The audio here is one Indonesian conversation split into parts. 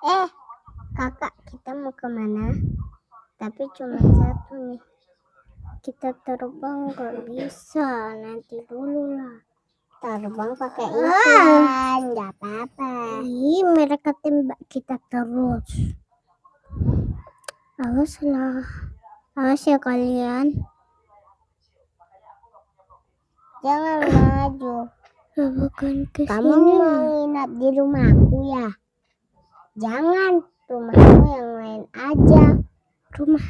Kakak, kita mau kemana? Tapi cuma satu nih. Kita terbang nggak bisa, nanti dulu lah. Terbang pakai ikan, nggak apa-apa. Ih, mereka tembak kita terus. Awas ya kalian. Jangan maju. Bukan ke kamu mau nginap di rumahku ya? Jangan, rumahmu yang lain aja. Rumah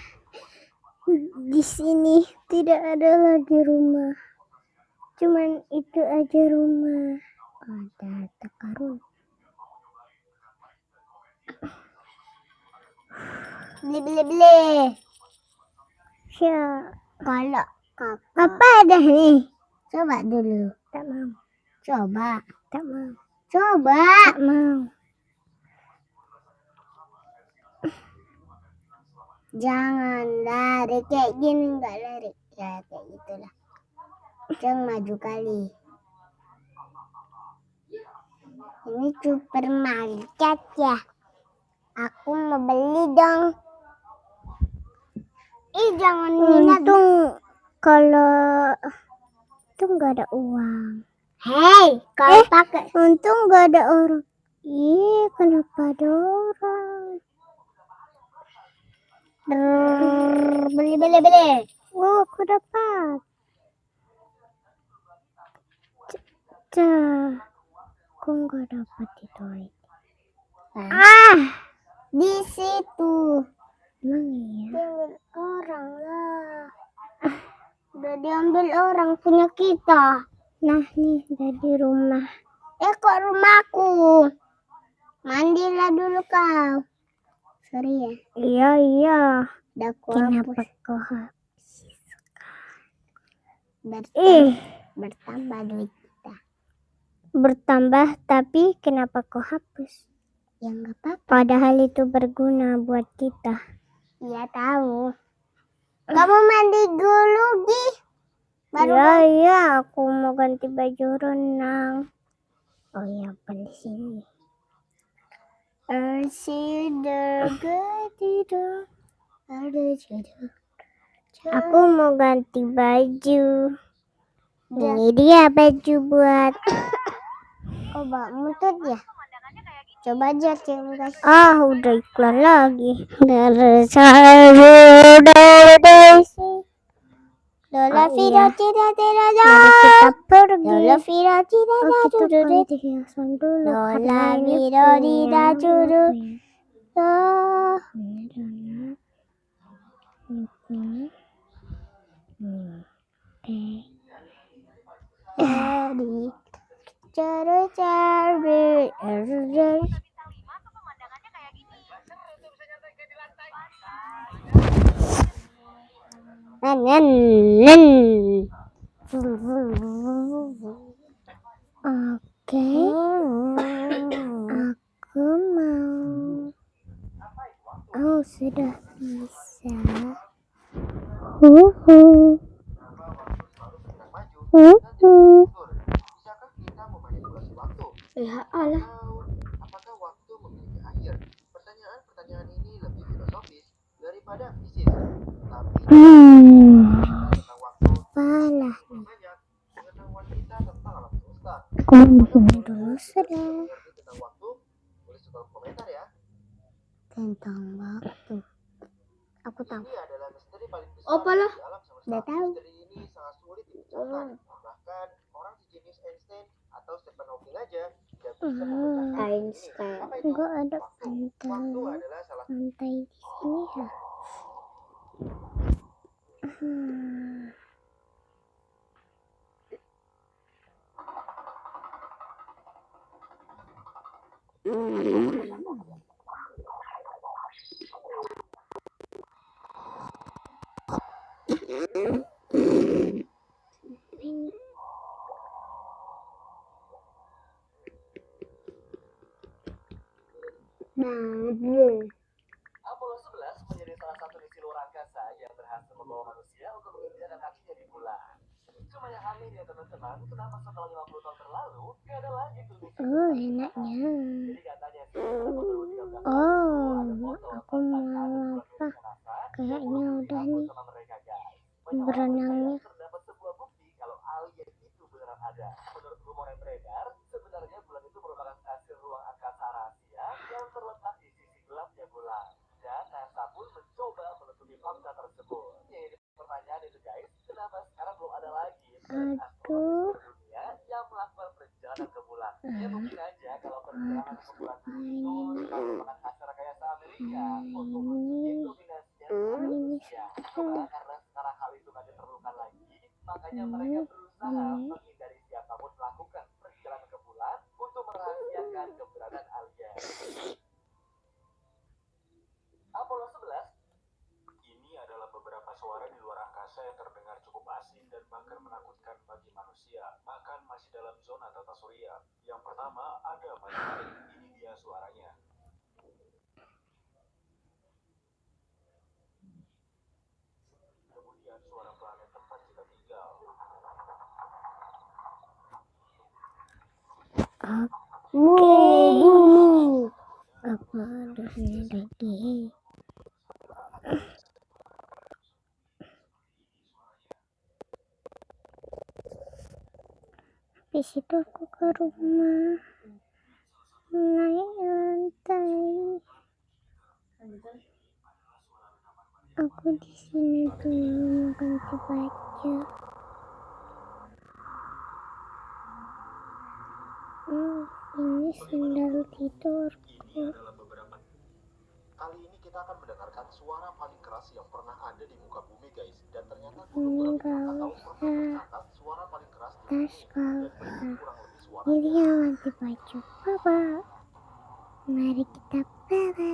di sini tidak ada lagi rumah. Cuman itu aja rumah. Ada takarun. Beli. Ya, kalau kakak. Apa ada nih? Coba dulu. Tak mau. Coba. Tak mau. Coba. Tak mau. Jangan lari kayak gini, nggak lari. Ya kayak gitulah. Jangan maju kali. Ini supermarket ya. Aku mau beli dong. Jangan minat. Kalau itu nggak ada uang. Hei, kalau pakai. Untung nggak ada orang. Kenapa ada orang? Beli. Oh, aku dapat. Aku nggak dapat itu. Di situ. Emang iya? Diambil orang lah. Udah diambil orang punya kita. Nah nih, udah di rumah. Kok rumahku? Mandilah dulu kau. Sorry ya. Iya. Kenapa kau habis? Bertambah duit kita. Bertambah, tapi kenapa kau hapus? Ya nggak apa-apa. Padahal itu berguna buat kita. Iya tahu. Kamu mandi dulu, Gi. Iya, aku mau ganti baju renang. Oh iya, di sini. Aku mau ganti baju. Ini dia baju buat. Oh, Mbak Mutut ya? Coba aja guys. Udah iklan lagi. Lola Vira tidak kita pergi. Lola Vira tidak ganti hiasan dulu. Lola Vira tidak juru. Cari. Oke. Aku mau. Sudah bisa. Ya Allah. Apakah waktu memiliki akhir? Pertanyaan ini lebih filosofis daripada fisik. Palah. Pengetahuan kita tentang alam semesta. Dulu sudah. Tentang waktu, boleh suka komentar ya. Tentang waktu. Aku tahu. Ini adalah misteri paling besar di alam semesta. Udah tahu. Misteri ini sangat sulit dipecahkan. Bahkan orang sejenis Einstein atau Stephen Hawking aja tidak bisa memecahkan Einstein. Enggak ada pantai di sini ya. Apollo 11 menjadi salah satu misi luar angkasa yang berhasil membawa manusia untuk menginjakan kakinya di bulan. Cuma yang aneh ya teman-teman, kenapa setelah 50 tahun berlalu, gak ada lagi tuh misi? Enaknya. Jadi katanya sih, Oh, aku mau apa? Kayaknya udah nih berenangnya. Terdapat sebuah bukti kalau alien itu beneran ada. Menurut rumor yang beredar, sebenarnya bulan itu merupakan hasil ruang angkasa rahasia yang terletak di sisi gelapnya bulan. Dan NASA pun mencoba menutupi fakta tersebut. Jadi pertanyaan itu guys, kenapa sekarang belum ada lagi Aduh, dunia yang melakukan perjalanan ke bulan? Ya mungkin aja kalau perjalanan harus ke bulan ngapain itu ini? merupakan hasil rekayasa Amerika untuk Ini, dominasinya terhadap ini manusia. Coba karena sekarang hal itu nggak diperlukan lagi, makanya mereka berusaha menghindari siapapun melakukan perjalanan ke bulan untuk merahasiakan keberadaan alien. Apollo 11. Ini adalah beberapa suara di luar angkasa yang terdengar cukup asing dan bahkan menakutkan bagi manusia, bahkan masih dalam zona tata surya. Yang pertama ada matahari. Ini dia suaranya. Kemudian suara planet tempat kita tinggal. bumi. Apa adanya lagi? Habis itu aku ke rumah, naik lantai. Aku di sini dulu ganti baju. Ini sandal tidurku. Adalah beberapa. Kali ini kita akan mendengarkan suara paling keras yang pernah ada di muka bumi guys. Dan ternyata Ini gak usah, suara paling keras di tas bumi. gak Dan usah. kurang lebih suara. Ini yang ganti baju. Papa, mari kita baba.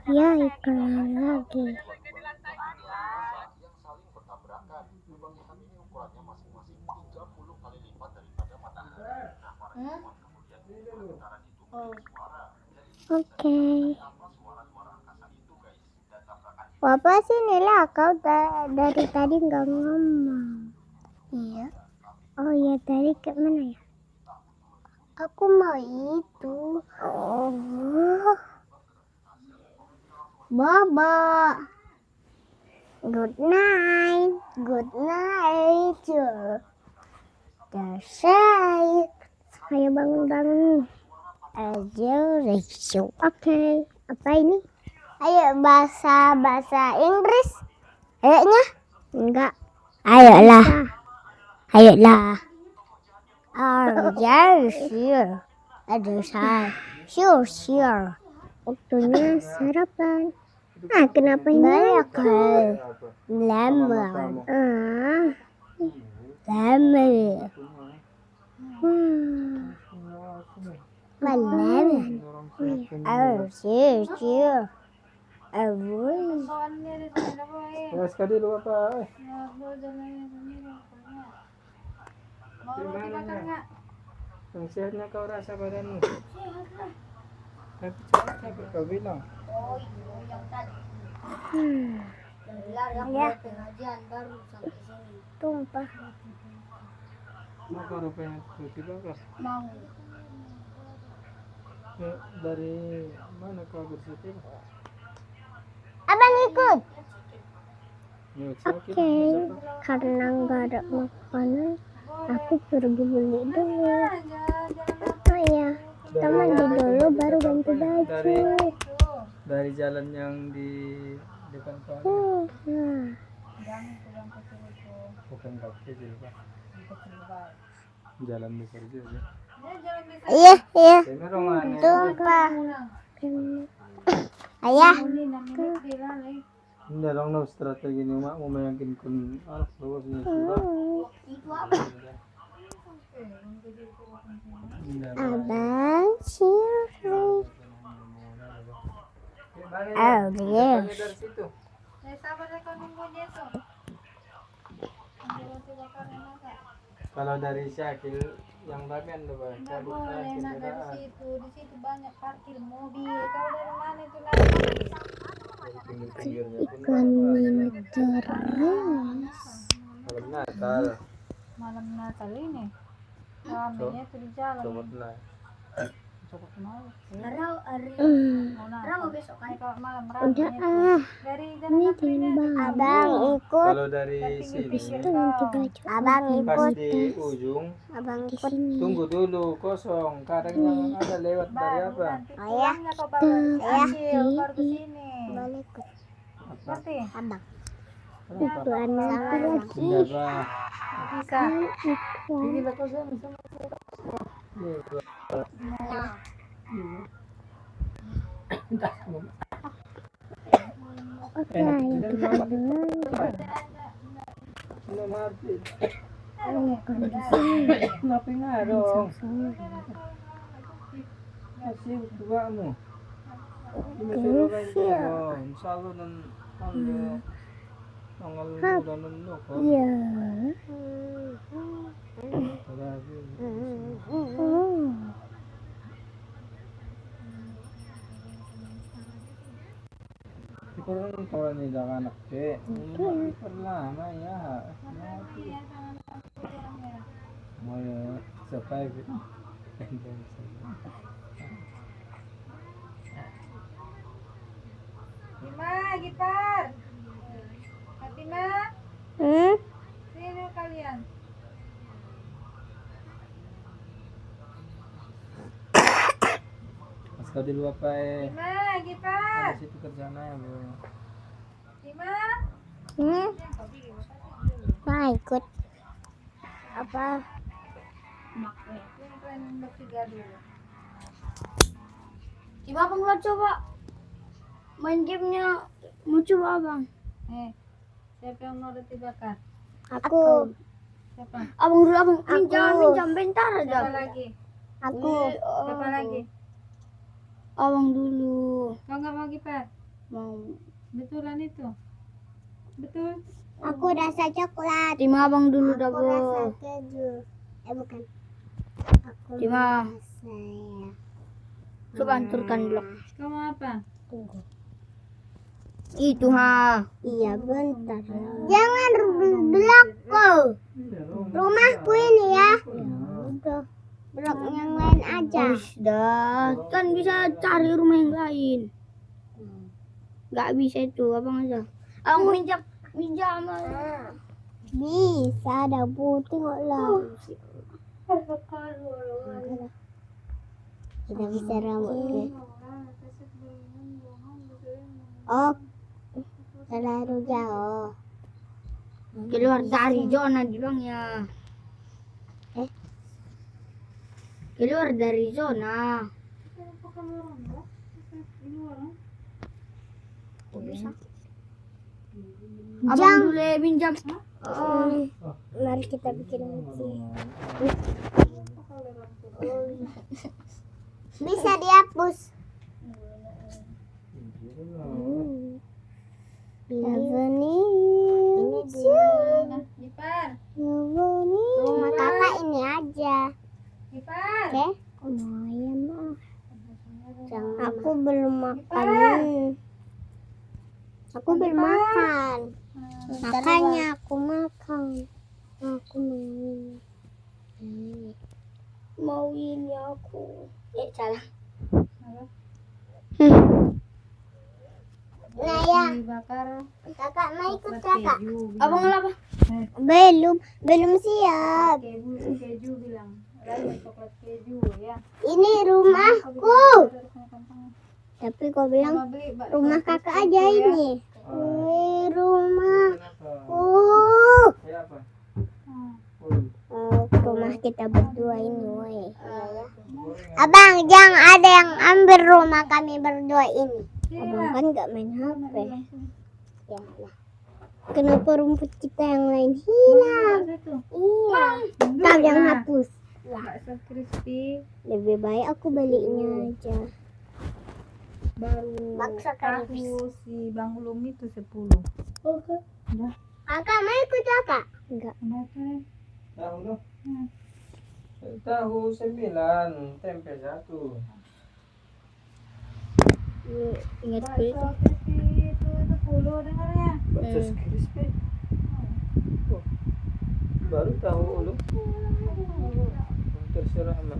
Ya iklan lagi. Yang saling bertabrakan. Lubang hitam ini ukurannya masing-masing 30 kali lipat daripada matahari. Nah, para ilmuwan kemudian putaran itu suara. Oke. Apa suara-suara angkasa itu guys? Dan tabrakan Papa sinilah kau dari tadi nggak ngomong. Iya. Oh ya tadi ke mana ya? Aku mau itu. Oh. Baba. Good night. Good night. Dasar. Ayo bangun-bangun. Ayo resyo. Oke. Apa ini? Ayo bahasa Inggris. Kayaknya enggak. Ayolah. Ayolah. Oh, yes, sure. Ada saya. Sure. Waktunya sarapan. Kenapa ini? Banyak lemon. Lemon. Lemon. Oh, sure. Terus kali lu apa? Gimana? Ang sehat na kau rasa badanmu? Tapi kau bilang. Ya. Tumpah. Mau kau rupanya tiba kah? Mau. Ya, dari mana kau bersyukur? Abang ikut. Ya, Oke, karena nggak ada makanan, aku pergi beli dulu. Oh iya, kita mandi dulu baru ganti baju. Dari jalan yang di depan kau. Nah. Bukan kaki jadi pak. Jalan besar saja. Iya. Merong Tumpah. Ayah. Hindi lang no strategi ni mak mo meyakin kun anak bawa punya sudah. Abang Siri. Oh yes. Dari situ. Kalau dari Syakil yang ramen tuh pak. Nggak boleh nak dari situ, di situ banyak parkir mobil. Kalau dari mana itu nak? Ikan mini terus. Malam Natal. Malam Natal ini. Ramenya itu di jalan. Copotlah. Copot mau. Hmm. Mau besok kan kalau malam Udah ramenya. ah. Dari Ini jalan Katrina. timbang. Abang ikut. Kalau dari sini Itu nanti baju. Abang pas ikut. di ujung Abang ikut. Sini. tunggu dulu kosong. Kadang yang ada lewat dari Baru apa? nanti Oh, ya. pulangnya kau baru dari Kita Acil, baru ke sini. Boleh ikut. Apa? Ngerti? Abang. Kenapa? Itu anak lagi. Tidak bah. Bisa. Ini lah kosong sama. Oke, yang kedua. Belum habis. Yang kedua. Kenapa nggak dong? Masih tuamu. Ini suruh kan insya Allah dan tanggal bulan dulu kok. Iya. Kurang kalau ni dah anak ke, pernah ya. Mau survive. Gima, Gipar. Fatima, sini kalian. Mas kau di luar apa Gima, Gipar. Ada situ kerjaan aja bu. Gima. Nah, ikut. Apa? Yang kalian bertiga dulu. Coba abang nggak coba main gamenya, mau coba abang? Siapa yang mau dibakar? Aku. Siapa? Abang dulu abang. Minjam bentar Siapa aja. lagi? Aku. Siapa lagi? Abang dulu. Kau nggak mau Gipar? Mau. Betulan itu? Betul? Aku rasa coklat. Terima abang dulu dah bu. Rasa keju. Bukan. Aku terima. Saya. Coba hancurkan blok. Kau mau apa? Tunggu. Itu ha. Iya bentar. Jangan blokku. Rumahku ini ya. Udah. Blok yang lain aja. Sudah. Kan bisa cari rumah yang lain. Gak bisa itu abang aja. Abang minjam. Bisa ada bu, tengoklah. Kita bisa rambut ke. Oh, terlalu jauh. Keluar dari zona bilangnya. Keluar dari zona. Bisa. Abang dulu pinjam. Mari kita bikin lagi. Bisa dihapus. Gipar. Rumah kakak ini aja. Gipar. Oke. Aku belum makan. Aku belum makan. Makanya aku makan. Aku mau ini aku. Salah. Nah ya, Dibakar kakak mau ikut coklat kakak. keju. Abang apa? Belum siap. Keju bilang. Lagi coklat keju ya. Ini rumahku. Tapi kau bilang Mama beli rumah kakak coklat aja keju ya. ini. Rumahku. Siapa? Rumah kita berdua ini, woi. Abang, jangan ada yang ambil rumah kami berdua ini. Abang kan nggak main HP. Ya, lah. Kenapa rumput kita yang lain hilang? Iya. Kau yang hapus. Bakso crispy Lebih baik aku belinya aja. baru Bakso tahu crispy. si Bang Ulum itu 10. Oke. Udah. Kakak mau ikut kakak? Enggak. Kenapa? Tahu dong. Tahu 9, tempe 1. Ingat Bakso crispy itu 10 dengarnya. Bakso crispy. Oh, baru tahu lu. Suruh sama.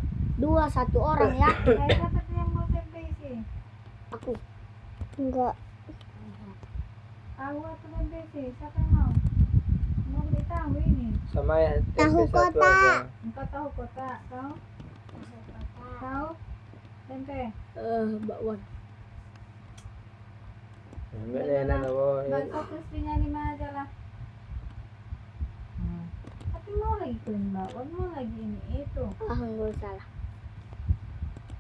1 orang ya. Siapa tuh yang mau tempe isi? Aku. Enggak. Tahu atau tempe isi? Siapa yang mau? Mau beli tahu ini. Sama ya Tahu tempe satu kota. aja. Engkau tahu kota? Kau? Tahu? Tempe? Bakwan. Enggak enak apa. Bakso crispy-nya 5 aja lah. Tapi mau lagi kulit bakwan, mau lagi ini itu. Enggak salah.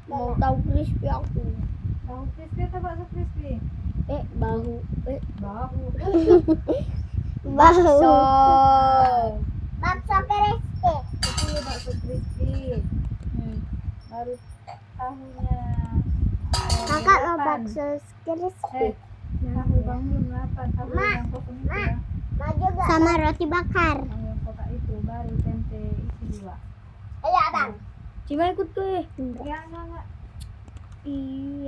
Mau tahu crispy aku. Tahu crispy atau bakso crispy? Bahu. Bahu. Bakso. Bakso crispy. Itu bakso crispy. Baru tahunya. Kakak mau bakso crispy. Tahu bang belum 8. Tahu yang kosong itu ya. Sama roti bakar. Tahu yang kotak itu baru tempe isi 2. Ayo abang. Cuma ikut gue. Ya enggak.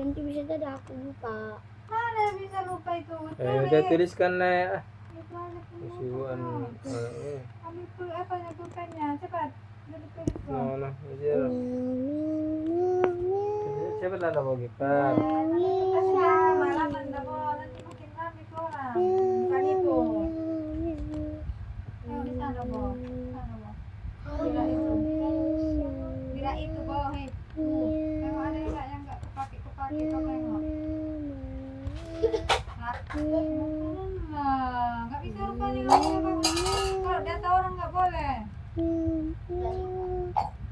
Nanti bisa jadi aku lupa. Mana bisa lupa itu? Udah tuliskan lah ya. Itu aja Kesibuan. Ambil tuh apa ya pulpennya cepat. Jadi tulis dong. Nah, aja. Siapa tanda mau gipar? Kasihan malam anda mau nanti makin ramai tuh orang. Bukan itu. Ayo di sana boh. Sana boh. Bila itu. Bila itu boh. Hei. Tengok ada enggak yang enggak kepake kau tengok. Nah, nggak bisa rupanya nggak bisa bagus. Kalau data orang nggak boleh.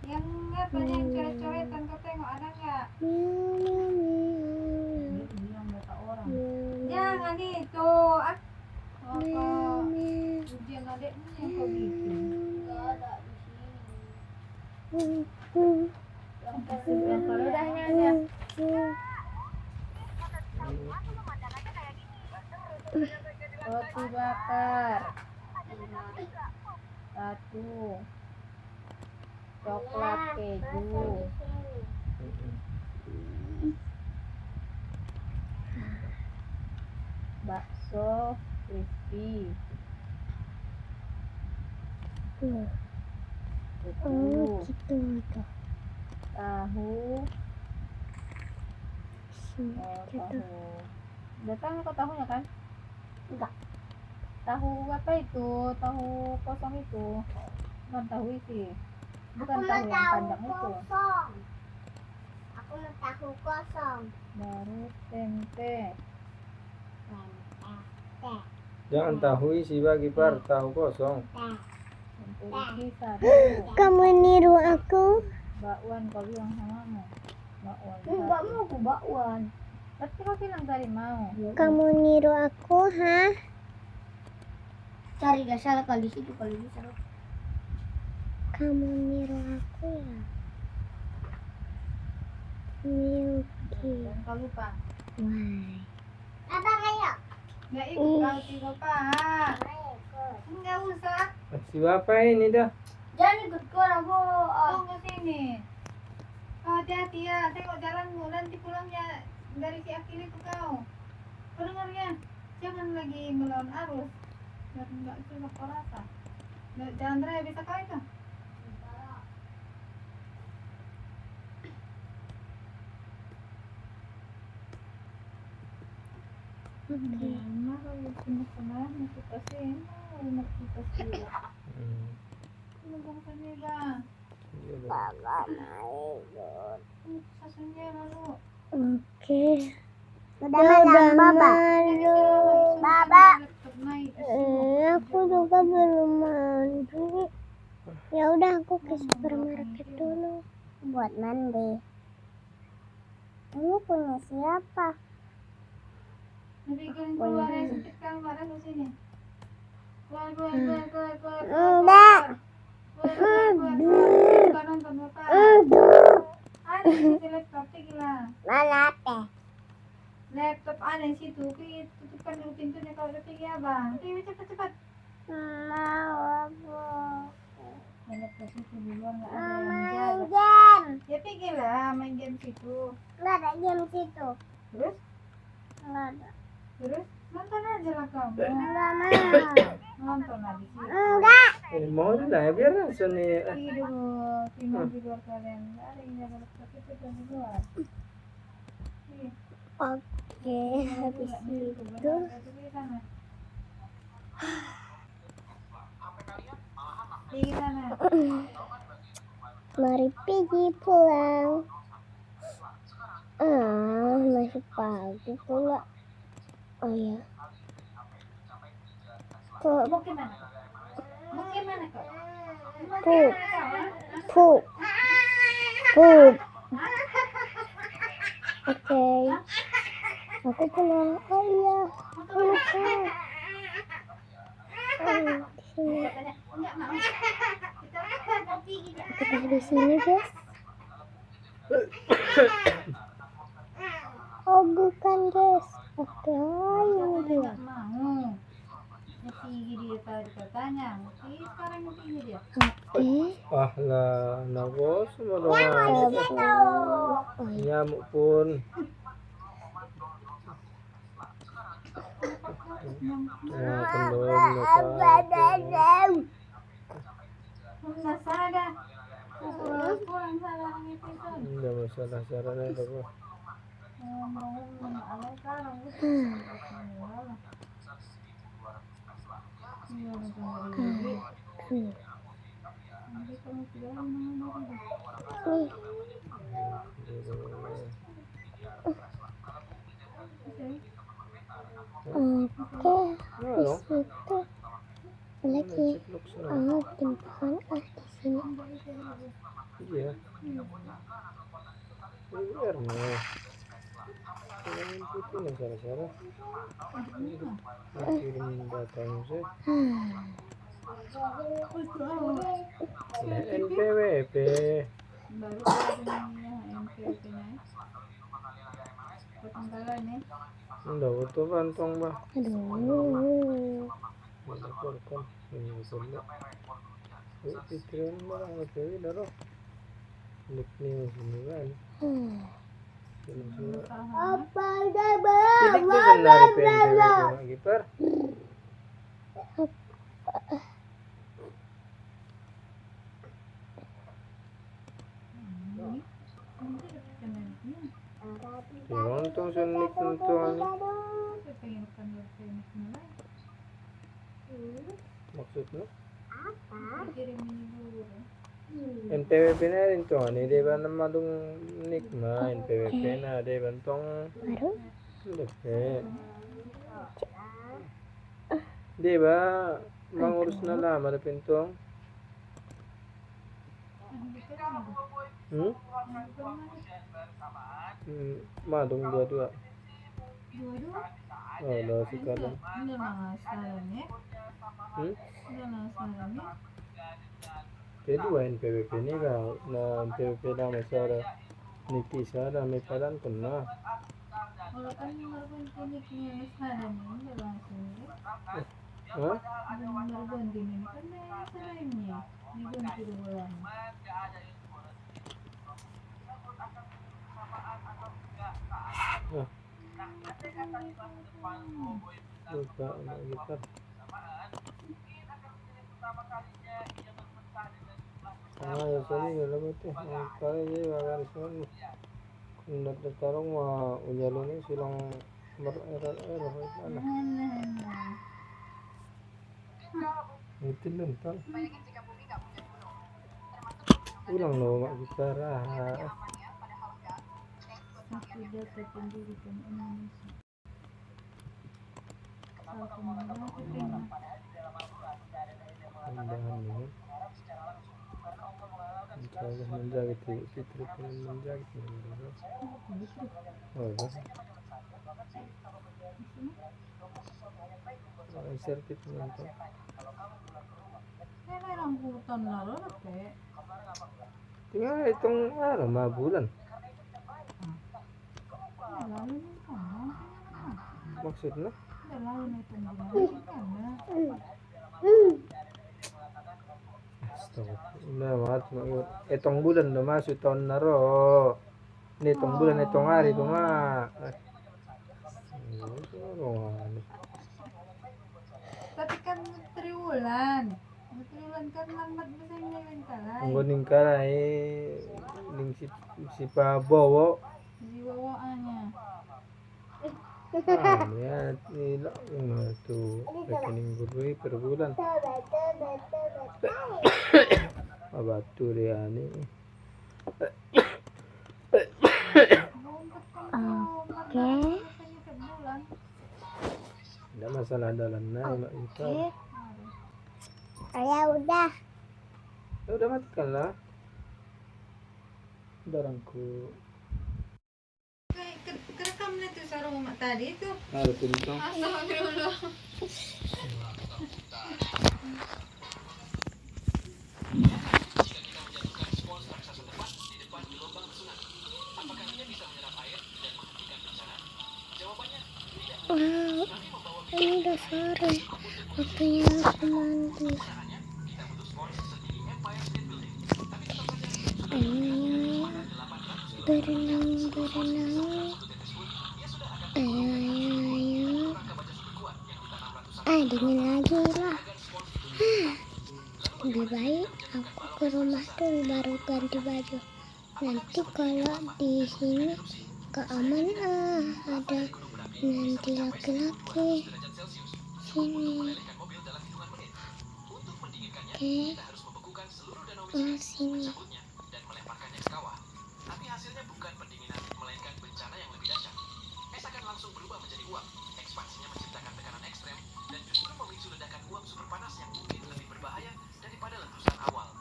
Yang apa yang coret-coretan kau tengok ada nggak? Bilang data orang. Jangan itu. Apa? Ujian adekmu yang kau bikin. Nggak ada di sini. Yang kalau udah nyanyi. Roti bakar 1, coklat keju, bakso crispy, Gitu. tahu, tahu. Udah tahu kok tahunya kan? Enggak. Tahu apa itu? Tahu kosong itu. Bukan tahu isi. Bukan tahu yang panjang itu. Aku mau tahu kosong. Baru tempe. Jangan tahu isi bagi par, tahu kosong. Tempe isi 1. Kamu niru aku? Bakwan kau bilang samamu. Bakwan. Enggak mau aku bakwan. Tapi kau bilang tadi mau. Kamu niru aku, ha? Cari gak salah kalau di situ kalau bisa. Kamu niru aku ya? Milky. Dan kau lupa. Why? Abang ayo. Nggak ikut kau tiga pak. Enggak usah. Si bapak ini dah. Jangan ikut kau Bo. Tunggu sini. Kau hati-hati ya. Tengok jalanmu nanti pulangnya dari si Akil itu kau. Kau dengar ya? Jangan lagi melawan arus. Biar enggak coba kau rasa. Jalan raya bisa kau itu? Nah, kalau pindah kemana masuk ke sini, rumah kita sih. Tunggu sini bang. Baba main. Sasunya lalu. Oke. Udah malam Baba. Baba. Aku juga belum mandi. Ya udah aku ke supermarket dulu buat mandi. Ini punya siapa? Nanti kalian keluar ya, sempit kamar aku sini. Keluar. Enggak. Keluar nonton bapak. Ada di situ laptop gila. Mana teh? Laptop ada di situ. Tutupkan dulu pintunya kalau udah pergi abang. Ayo cepat. Mau aku. Laptop situ di luar nggak ada Mau yang main jaga. game. Ya pergilah main game situ. Nggak ada game situ. Terus Nggak ada. nonton aja lah kamu. Nggak mau. Nonton lah di situ. Enggak. Mau lah biar langsung nih. Tidur di luar kalian. Nggak ada yang jaga laptop itu di luar. Iya. Oke, habis itu Di sana. Di sana. mari pergi pulang. Masih pagi pula. Oh iya. Kok Mau kemana? Mau kemana kok? Mau Pup. kemana kau? Pup. Pup. Oke. Aku pulang. Oh iya. Aku lupa. Di sini. Enggak mau. Kita mau pergi. Kita di sini, guys. Oh bukan, guys. Oke, ini dia. Enggak mau. Mau pergi dia tadi katanya. Mau pergi sekarang mau pergi dia. Oke. Ah lah, nabo semua doang. Oh iya. Nyamuk pun. Ya, kendor masalah. Enggak sadar. Pulang salah episode. Enggak masalah caranya apa. Alay sekarang. Iya, nanti kamu sudah Nih. Oke. Di situ lagi. Timpahan di sini. Iya. Biar nih. Jangan putih nih cara-cara. Kirim datang sih. NPWP. baru punya MPP-nya. Potong kalian nih. Udah butuh kantong bah. Aduh. Ada korban. Ini sudah. Pikiran barang lebih daro. Nikni sini kan. Apa Tidik tuh sendiri PNPWP mak kiper. Untung senik untung maksudnya NPWP na rin to ani di ba na madung nikma NPWP na di ba tong baru? di ba mangurus na lang ada pintong madung dua-dua oh dah sekarang kedua NPWP ni ka na NPWP na masara niki sara may paran pernah Kalau kan merupakan kliniknya sana nih, udah langsung ya. Hah? Benar ganti nih, kan selainnya diganti bulan. Lupa anak gitar. Ya sorry kalau betul. Kalau jadi bagan semua. Ndak tertarung mah ujar ini silang berer mana. Itu lental. Ulang lo mak gitar Sudah terpendirikan Indonesia. Tambahan ini. Insyaallah menjaga fitri pun menjaga. Oh, servis nonton. Saya rambutan lalu apa? Tinggal hitung 5 bulan. Lalu Maksudnya? lalu itu bulan. Nah, etong bulan na masuk tahun naro. Ni etong bulan etong hari tu mak. Tapi kan triwulan bulan kan lambat bisa nyawin kalai. Anggo ning kalai ning si Prabowo. Di bawaannya. Lihat ini tuh rekening gue per bulan. Batu dia nih. Oke. Ada masalah dalam mak itu. Ya udah. Ya udah matikan lah. Barangku. Kerekam nih tuh sarung mak tadi tuh. Ada tulisan. Astagfirullah. Wow, ini udah sore. Waktunya aku mandi. Ayo, berenang. Ayo. Dingin lagi lah. Lebih baik aku ke rumah dulu baru ganti baju. Nanti kalau di sini keamanan ada nanti laki-laki sini. Oke. Oh, sini. Tapi hasilnya bukan pendinginan, melainkan bencana yang lebih dahsyat. Es akan langsung berubah menjadi uap. Ekspansinya menciptakan tekanan ekstrem dan justru memicu ledakan uap super panas yang mungkin lebih berbahaya daripada letusan awal.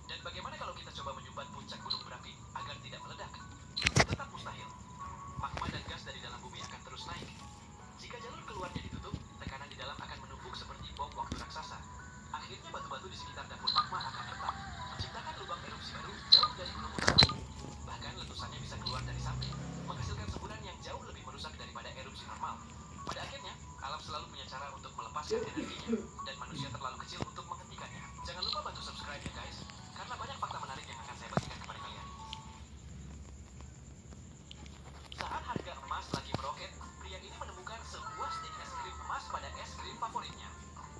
Dan bagaimana kalau kita coba menyumbat puncak gunung berapi agar tidak meledak? Tetap mustahil. Magma dan gas dari dalam bumi akan terus naik. Jika jalur keluarnya ditutup, tekanan di dalam akan menumpuk seperti bom waktu raksasa. Akhirnya batu-batu di sekitar dapur magma akan retak, menciptakan lubang erupsi baru jauh dari gunung utama. Bahkan letusannya bisa keluar dari samping, menghasilkan semburan yang jauh lebih merusak daripada erupsi normal. Pada akhirnya, alam selalu punya cara untuk melepaskan energinya, dan manusia terlalu kecil untuk menghentikannya. Jangan lupa bantu subscribe ya guys, karena banyak fakta menarik yang akan saya bagikan kepada kalian. Saat harga emas lagi meroket, pria ini menemukan sebuah stik es krim emas pada es krim favoritnya.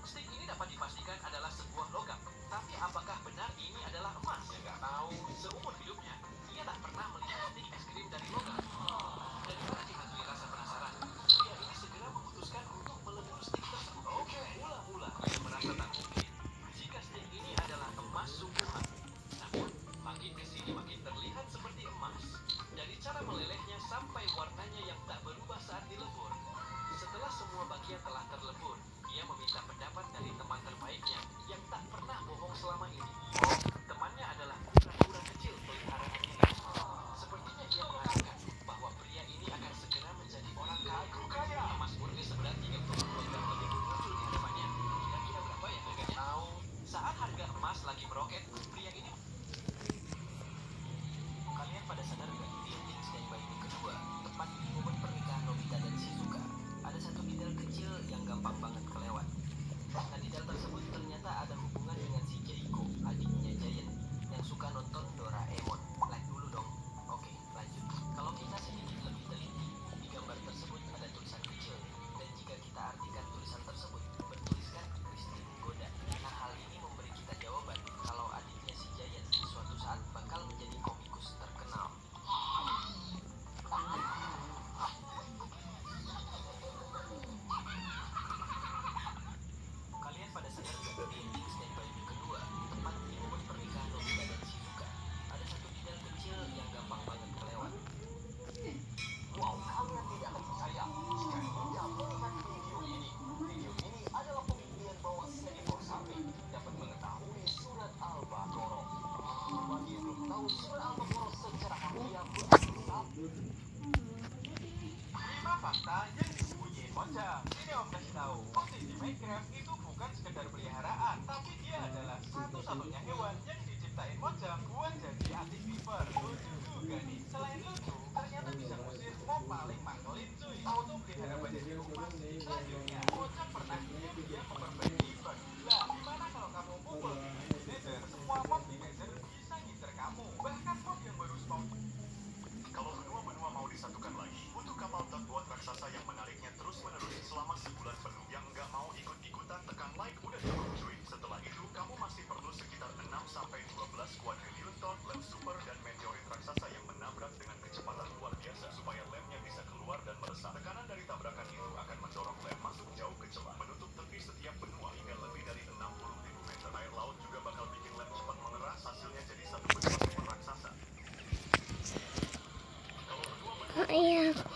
Stik ini dapat dipastikan adalah sebuah logam, tapi apakah benar ini adalah emas? Ya nggak tahu. Seumur hidupnya, ia tak pernah melihat stik es krim dari logam. Dan karena dihantui rasa penasaran, pria ini segera memutuskan untuk melebur stik tersebut. Oke, mula-mula ia merasa tak mungkin jika stik ini adalah emas sungguhan. Namun, makin kesini makin terlihat seperti emas. Dari cara melelehnya sampai warnanya yang tak berubah saat dilebur. Setelah semua bagian telah terlebur, ia meminta pendapat dari teman terbaiknya yang tak pernah bohong selama ini. Temannya adalah kura-kura kecil peliharaannya. Sepertinya ia mengatakan bahwa pria ini akan segera menjadi orang kaya. Emas murni seberat 32 gram lebih muncul di hadapannya. Kira-kira berapa ya harganya? Tahu. Saat harga emas lagi meroket, pria ini. Kalian pada sadar nggak di ending Stay By Me kedua, tepat di momen pernikahan Nobita dan Shizuka, ada satu detail kecil yang gampang banget kelewat. Nah, detail tersebut ternyata ada hubungan dengan si Keiko, adiknya Giant, yang suka nonton Doraemon. Like dulu dong. Oke, lanjut. Kalau kita sedikit lebih teliti, di gambar tersebut ada tulisan kecil, dan jika kita artikan tulisan tersebut, bertuliskan Christine Goda. Nah, hal ini memberi kita jawaban kalau adiknya si Giant suatu saat bakal menjadi komikus terkenal. Kalian pada sadar nggak di ending Stay By Me kedua, tepat di momen pernikahan Nobita dan Shizuka, ada satu detail kecil yang gampang banget kelewat. Wow, kalian tidak akan percaya jika Anda melihat video ini. Video ini adalah pembuktian bahwa Senghor Sapi dapat mengetahui surat Al-Baqarah. Bagi yang belum tahu surat Al-Baqarah secara harfiah berarti 5 fakta yang disembunyiin Mocang. Ini Om kasih tahu, Opti di Minecraft itu bukan sekedar peliharaan, tapi dia adalah satu-satunya hewan yang diciptain Mocang buat jadi anti-creeper. Lucu juga nih. Selain lucu, ternyata bisa ngusir mob paling manggolin cuy. Tahu tuh pelihara banyak di rumah. Selanjutnya, Mocang pernah bikin dia memperbaiki creeper. Lah, gimana kalau kamu pukul di Nether? Semua mob di Nether bisa ngincer kamu. Bahkan mob yang baru spawn. Kalau benua-benua mau disatukan lagi, butuh kapal tugboat raksasa yang menariknya terus-menerus selama sebulan penuh. Yang nggak mau ikut-ikutan tekan like udah cukup cuy. Setelah itu, kamu masih perlu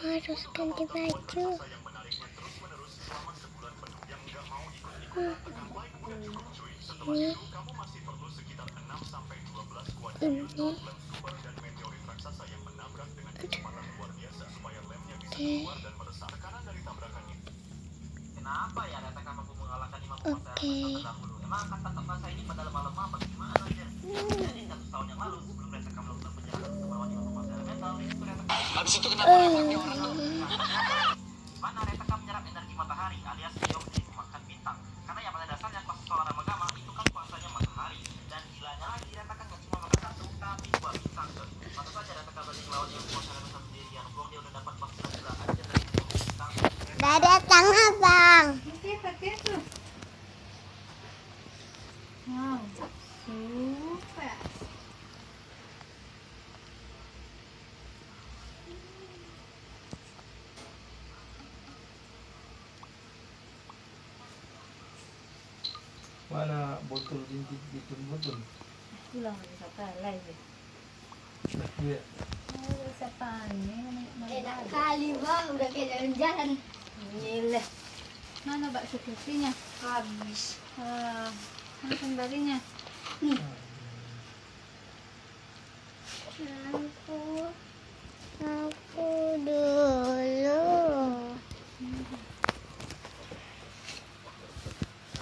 harus ganti baju. Ini Kenapa ya Reta kamu mengalahkan 50 oke. Emang angkatan raksasa ini pada lemah-lemah bagaimana aja? Jadi 1 tahun yang lalu sebelum Reta kamu melakukan perjalanan untuk melewati rumah elemental, itu Reta habis itu kenapa mana Reta kamu menyerap energi matahari alias dioxin makan bintang. Karena yang pada dasarnya kuasa solar magama itu kan kuasanya matahari. Dan gilanya lagi Reta kan gak cuma makan 1 tapi 2 bintang. Masa saja Reta kamu berani melawan yang kuasa elemental sendirian. Buang dia udah dapat 4 gila aja dari 2 bintang. Udah datang abang. Pakai tuh. Wow, super. Mana botol jinjit botol? Pulang bisa palai deh. Iya. Bisa panen. Enak kali bang, udah kayak jalan-jalan. Gila. Mana bakso putihnya? Habis. Mana kembalinya? Aku dulu.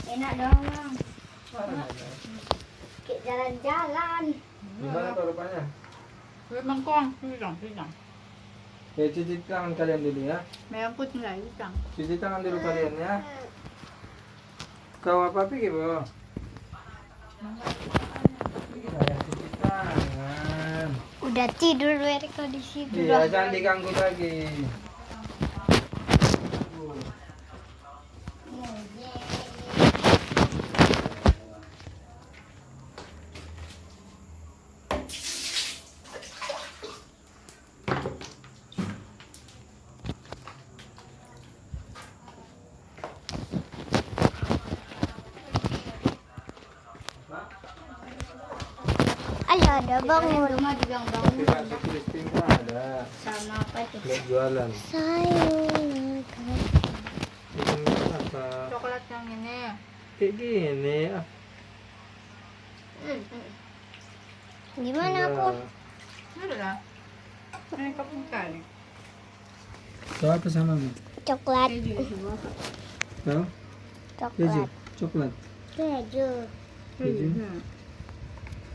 Enak dong bang. Kayak jalan-jalan. Gimana tuh rupanya? Mangkong, pisang. Ya cuci tangan kalian dulu ya. Merah putih lah, pisang. Cuci tangan dulu kalian ya. Kau apa pikir boh? Saya cuci tangan. Udah tidur Weriko di situ. Iya, jangan diganggu lagi. Ayo ada bangun. Rumah juga Tapi bakso crispy nggak ada. Sama apa itu? Nggak jualan. Sayur. Ini apa? coklat yang ini. Kayak gini ah. Gimana Iya. aku? Ada lah. Ini kapung kali. Kau apa samamu? Coklat. Keju semua. Kau? Keju. Coklat. Coklat. Keju. Keju.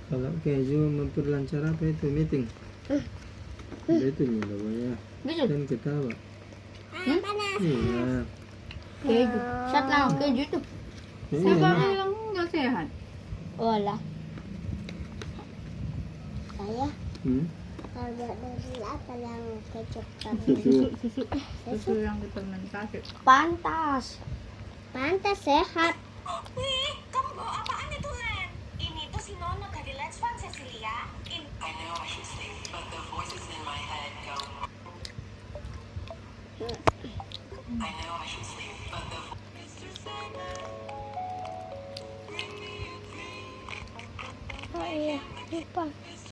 Kalau keju memperlancar apa itu meeting? Ada itu nih namanya. Bisa. Dan ketawa. Panas. Iya. Keju. Sat lah keju tuh. Ini Siapa enak. bilang nggak sehat? Olah. Saya Hmm? kalau dari apa yang kecap Susu. Susu yang difermentasi. Pantas. Pantas sehat.